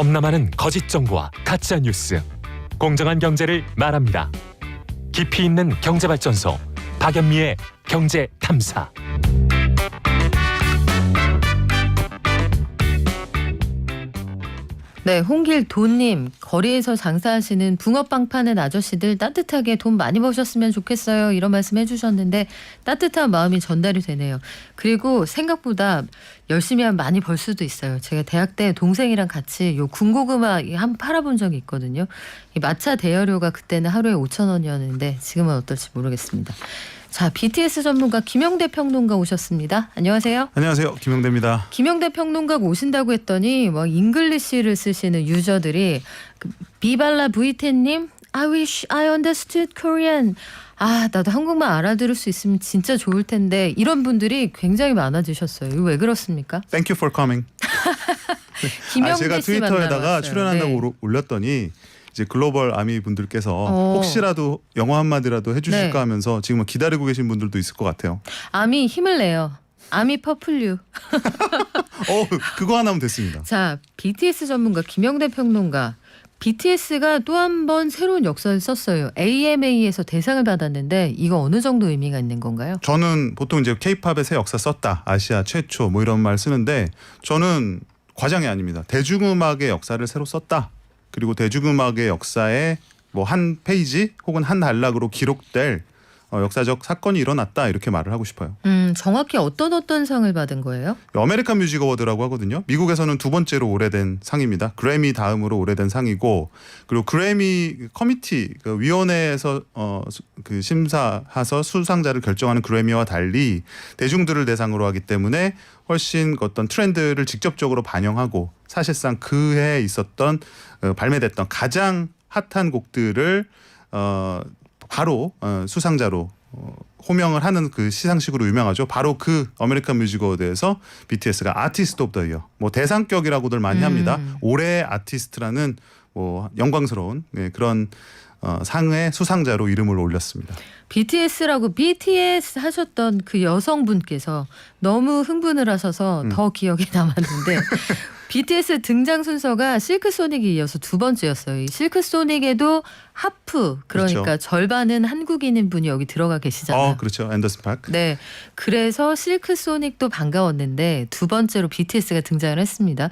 겁나 많은 거짓 정보와 가짜 뉴스. 공정한 경제를 말합니다. 깊이 있는 경제발전소 박연미의 경제탐사. 네, 홍길도님, 거리에서 장사하시는 붕어빵 파는 아저씨들 따뜻하게 돈 많이 버셨으면 좋겠어요. 이런 말씀 해주셨는데 따뜻한 마음이 전달이 되네요. 그리고 생각보다 열심히 하면 많이 벌 수도 있어요. 제가 대학 때 동생이랑 같이 요 군고구마 한 팔아본 적이 있거든요. 이 마차 대여료가 그때는 하루에 5,000원이었는데 지금은 어떨지 모르겠습니다. 자, BTS 전문가 김영대 평론가 오셨습니다. 안녕하세요. 안녕하세요. 김영대입니다. 김영대 평론가가 오신다고 했더니 뭐 잉글리시를 쓰시는 유저들이 비발라 부이텐님, I wish I understood Korean. 아, 나도 한국말 알아들을 수 있으면 진짜 좋을 텐데 이런 분들이 굉장히 많아지셨어요. 이거 왜 그렇습니까? Thank you for coming. 김영대 제가 씨 트위터에다가 만나봤어요. 출연한다고 네. 올렸더니 이제 글로벌 아미 분들께서 혹시라도 영어 한마디라도 해주실까 네. 하면서 지금 기다리고 계신 분들도 있을 것 같아요. 아미 힘을 내요. 아미 퍼플류. 그거 하나면 됐습니다. 자, BTS 전문가 김영대 평론가. BTS가 또 한 번 새로운 역사를 썼어요. AMA에서 대상을 받았는데 이거 어느 정도 의미가 있는 건가요? 저는 보통 이제 K-팝의 새 역사 썼다, 아시아 최초 뭐 이런 말 쓰는데 저는 과장이 아닙니다. 대중음악의 역사를 새로 썼다. 그리고 대중음악의 역사에 뭐 한 페이지 혹은 한 단락으로 기록될 역사적 사건이 일어났다 이렇게 말을 하고 싶어요. 정확히 어떤 상을 받은 거예요? 아메리칸 뮤직 어워드라고 하거든요. 미국에서는 두 번째로 오래된 상입니다. 그래미 다음으로 오래된 상이고, 그리고 그래미 커미티 그 위원회에서 그 심사해서 수상자를 결정하는 그래미와 달리 대중들을 대상으로 하기 때문에 훨씬 어떤 트렌드를 직접적으로 반영하고 사실상 그해 있었던 발매됐던 가장 핫한 곡들을 바로 수상자로 호명을 하는 그 시상식으로 유명하죠. 바로 그 아메리칸 뮤직 어워드에서 BTS가 아티스트 오브 더 이어, 뭐 대상격이라고들 많이 합니다. 올해의 아티스트라는 뭐 영광스러운 그런 상의 수상자로 이름을 올렸습니다. BTS라고 BTS 하셨던 그 여성분께서 너무 흥분을 하셔서 더 기억에 남았는데 BTS 등장 순서가 실크소닉에 이어서 두 번째였어요. 이 실크소닉에도 하프, 그러니까 그렇죠. 절반은 한국인인 분이 여기 들어가 계시잖아요. 그렇죠. 앤더슨 파크. 네, 그래서 실크소닉도 반가웠는데 두 번째로 BTS가 등장을 했습니다.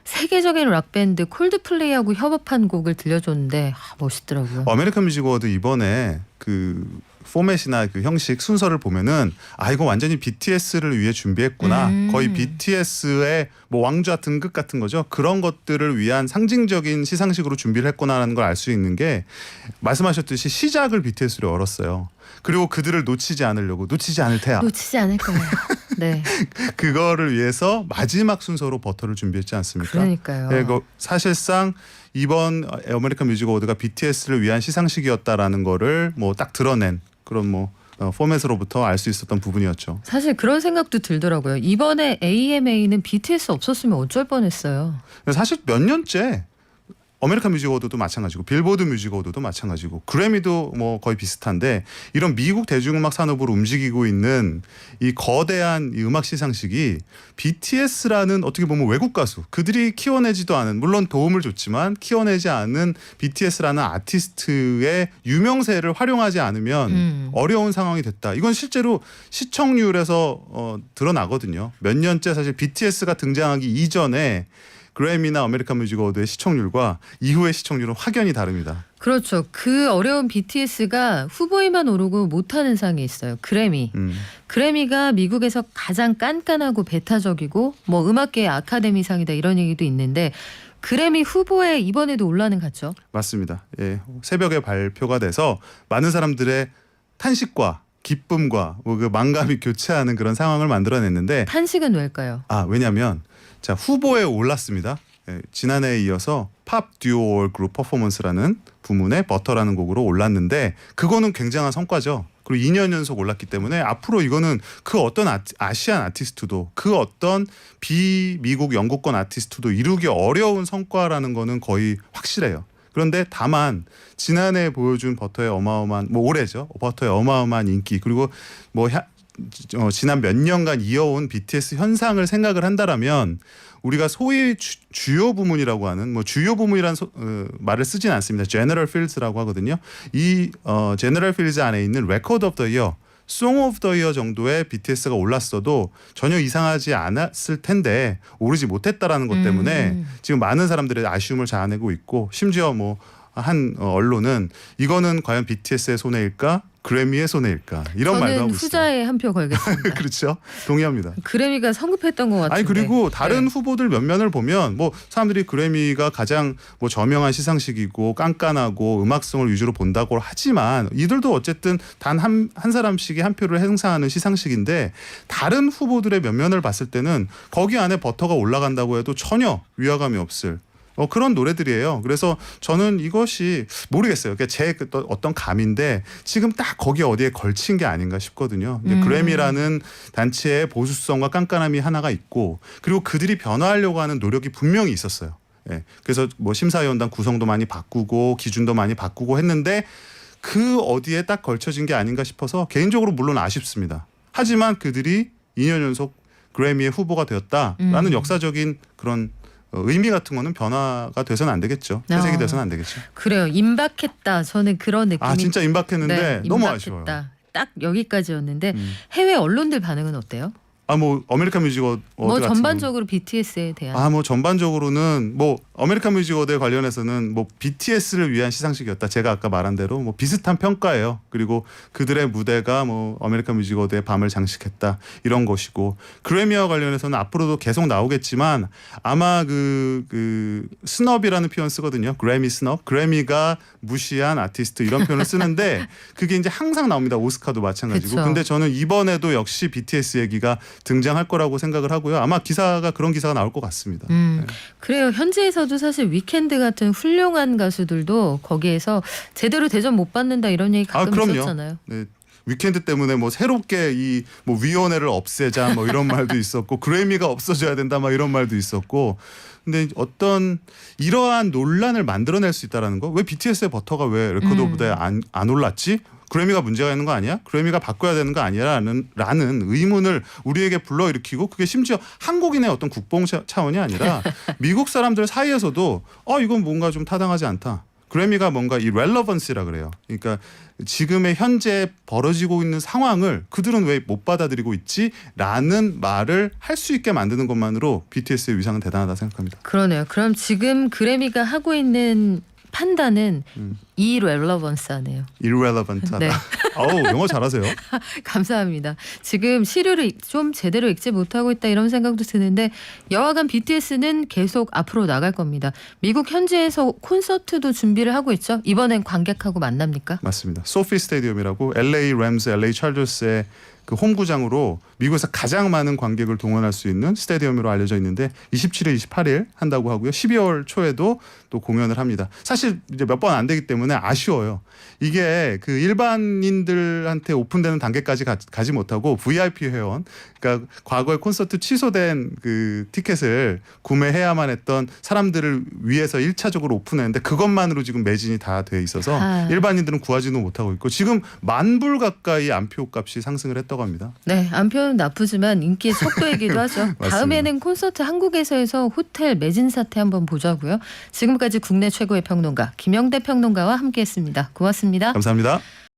세계적인 락밴드 콜드플레이하고 협업한 곡을 들려줬는데 멋있더라고요. 아메리칸 뮤직 어워드 이번에 그 포맷이나 그 형식 순서를 보면은 이거 완전히 BTS를 위해 준비했구나. 거의 BTS의 뭐 왕좌 등극 같은 거죠. 그런 것들을 위한 상징적인 시상식으로 준비를 했구나라는 걸 알 수 있는 게, 말씀하셨듯이 시작을 BTS로 열었어요. 그리고 그들을 놓치지 않을 테야. 놓치지 않을 거예요. 네. 그거를 위해서 마지막 순서로 버터를 준비했지 않습니까? 그러니까요. 그리고 사실상 이번 아메리칸 뮤직 어워드가 BTS를 위한 시상식이었다라는 거를 뭐 딱 드러낸 그런 뭐 포맷으로부터 알 수 있었던 부분이었죠. 사실 그런 생각도 들더라고요. 이번에 AMA는 BTS 없었으면 어쩔 뻔했어요. 사실 몇 년째 아메리칸 뮤직 어워드도 마찬가지고 빌보드 뮤직 어워드도 마찬가지고 그래미도 뭐 거의 비슷한데, 이런 미국 대중음악 산업으로 움직이고 있는 이 거대한 이 음악 시상식이 BTS라는 어떻게 보면 외국 가수, 그들이 키워내지도 않은, 물론 도움을 줬지만 키워내지 않은 BTS라는 아티스트의 유명세를 활용하지 않으면 어려운 상황이 됐다. 이건 실제로 시청률에서 드러나거든요. 몇 년째 사실 BTS가 등장하기 이전에 그래미나 아메리칸 뮤직 어워드의 시청률과 이후의 시청률은 확연히 다릅니다. 그렇죠. 그 어려운 BTS가 후보에만 오르고 못하는 상이 있어요. 그래미. 그래미가 미국에서 가장 깐깐하고 배타적이고 뭐 음악계의 아카데미상이다 이런 얘기도 있는데 그래미 후보에 이번에도 올라는 갔죠. 맞습니다. 예, 새벽에 발표가 돼서 많은 사람들의 탄식과 기쁨과 뭐 그 망감이 교차하는 그런 상황을 만들어냈는데, 탄식은 왜일까요? 왜냐하면 자, 후보에 올랐습니다. 지난해에 이어서 팝 듀오 그룹 퍼포먼스라는 부문에 버터라는 곡으로 올랐는데, 그거는 굉장한 성과죠. 그리고 2년 연속 올랐기 때문에 앞으로 이거는 그 어떤 아시안 아티스트도, 그 어떤 비미국 영국권 아티스트도 이루기 어려운 성과라는 거는 거의 확실해요. 그런데 다만 지난해 보여준 버터의 어마어마한, 뭐 올해죠, 버터의 어마어마한 인기, 그리고 뭐 지난 몇 년간 이어온 BTS 현상을 생각을 한다라면 우리가 소위 주요 부문이라고 하는 뭐 주요 부문이라는 말을 쓰진 않습니다. General Fields라고 하거든요. 이 General Fields 안에 있는 Record of the Year, Song of the Year 정도의 BTS가 올랐어도 전혀 이상하지 않았을 텐데 오르지 못했다라는 것 때문에 지금 많은 사람들의 아쉬움을 자아내고 있고 심지어 뭐 한 언론은 이거는 과연 BTS의 손해일까? 그래미의 손해일까? 이런 말도 하고 저는 있어요. 후자에 한 표 걸겠습니다. 그렇죠. 동의합니다. 그래미가 성급했던 것 같은데. 아니 그리고 다른 네. 후보들 몇 면을 보면 뭐 사람들이 그래미가 가장 뭐 저명한 시상식이고 깐깐하고 음악성을 위주로 본다고 하지만 이들도 어쨌든 단 한 사람씩이 한 표를 행사하는 시상식인데 다른 후보들의 몇 면을 봤을 때는 거기 안에 버터가 올라간다고 해도 전혀 위화감이 없을 그런 노래들이에요. 그래서 저는 이것이 모르겠어요. 그러니까 제 어떤 감인데 지금 딱 거기 어디에 걸친 게 아닌가 싶거든요. 이제 그래미라는 단체의 보수성과 깐깐함이 하나가 있고 그리고 그들이 변화하려고 하는 노력이 분명히 있었어요. 예. 그래서 뭐 심사위원단 구성도 많이 바꾸고 기준도 많이 바꾸고 했는데 그 어디에 딱 걸쳐진 게 아닌가 싶어서 개인적으로 물론 아쉽습니다. 하지만 그들이 2년 연속 그래미의 후보가 되었다라는 역사적인 그런 의미 같은 거는 변화가 돼서는 안 되겠죠. 회색이 돼서는 안 되겠죠. 그래요. 임박했다. 저는 그런 느낌이. 아 진짜 임박했는데 네, 너무 임박했다. 아쉬워요. 딱 여기까지였는데 해외 언론들 반응은 어때요? 아 뭐 아메리칸 뮤직 어워드 뭐 같은 전반적으로 BTS에 대한. 뭐 전반적으로는 뭐 아메리칸 뮤직 어워드 관련해서는 뭐 BTS를 위한 시상식이었다. 제가 아까 말한 대로 뭐 비슷한 평가예요. 그리고 그들의 무대가 뭐 아메리칸 뮤직 어워드의 밤을 장식했다 이런 것이고 그래미와 관련해서는 앞으로도 계속 나오겠지만 아마 그 스너비라는 표현 쓰거든요. 그래미 스너. 그래미가 무시한 아티스트 이런 표현을 쓰는데 그게 이제 항상 나옵니다. 오스카도 마찬가지고. 그쵸. 근데 저는 이번에도 역시 BTS 얘기가 등장할 거라고 생각을 하고요. 아마 그런 기사가 나올 것 같습니다. 네. 그래요. 현지에서도 사실 위켄드 같은 훌륭한 가수들도 거기에서 제대로 대접 못 받는다 이런 얘기 가끔 그럼요. 있었잖아요. 네. 위켄드 때문에 뭐 새롭게 이 뭐 위원회를 없애자 뭐 이런 말도 있었고 그래미가 없어져야 된다 막 이런 말도 있었고 근데 어떤 이러한 논란을 만들어낼 수 있다라는 거 왜 BTS의 버터가 왜 레코드 오브 더 안 올랐지? 그래미가 문제가 있는 거 아니야? 그래미가 바꿔야 되는 거 아니야? 라는 의문을 우리에게 불러일으키고 그게 심지어 한국인의 어떤 국뽕 차원이 아니라 미국 사람들 사이에서도 이건 뭔가 좀 타당하지 않다. 그래미가 뭔가 이 렐러번스라 그래요. 그러니까 지금의 현재 벌어지고 있는 상황을 그들은 왜 못 받아들이고 있지? 라는 말을 할 수 있게 만드는 것만으로 BTS의 위상은 대단하다 생각합니다. 그러네요. 그럼 지금 그래미가 하고 있는 판단은 irrelevance하네요. irrelevant하다. 네. 어우 영어 잘하세요. 감사합니다. 지금 시류를 좀 제대로 읽지 못하고 있다 이런 생각도 드는데 여하간 BTS는 계속 앞으로 나갈 겁니다. 미국 현지에서 콘서트도 준비를 하고 있죠. 이번엔 관객하고 만납니까? 맞습니다. 소피 스테디움이라고 LA 램스, LA 찰저스의 그 홈구장으로 미국에서 가장 많은 관객을 동원할 수 있는 스테디움으로 알려져 있는데 27일, 28일 한다고 하고요. 12월 초에도 또 공연을 합니다. 사실 이제 몇 번 안 되기 때문에 아쉬워요. 이게 그 일반인들한테 오픈되는 단계까지 가지 못하고 VIP 회원, 그러니까 과거에 콘서트 취소된 그 티켓을 구매해야만 했던 사람들을 위해서 1차적으로 오픈했는데 그것만으로 지금 매진이 다 돼 있어서 일반인들은 구하지도 못하고 있고 지금 10,000불 가까이 안표 값이 상승을 했다고 합니다. 네, 안표는 나쁘지만 인기의 척도이기도 하죠. 맞습니다. 다음에는 콘서트 한국에서 해서 호텔 매진 사태 한번 보자고요. 지금까지 국내 최고의 평론가 김영대 평론가와 함께했습니다. 고맙습니다. 감사합니다.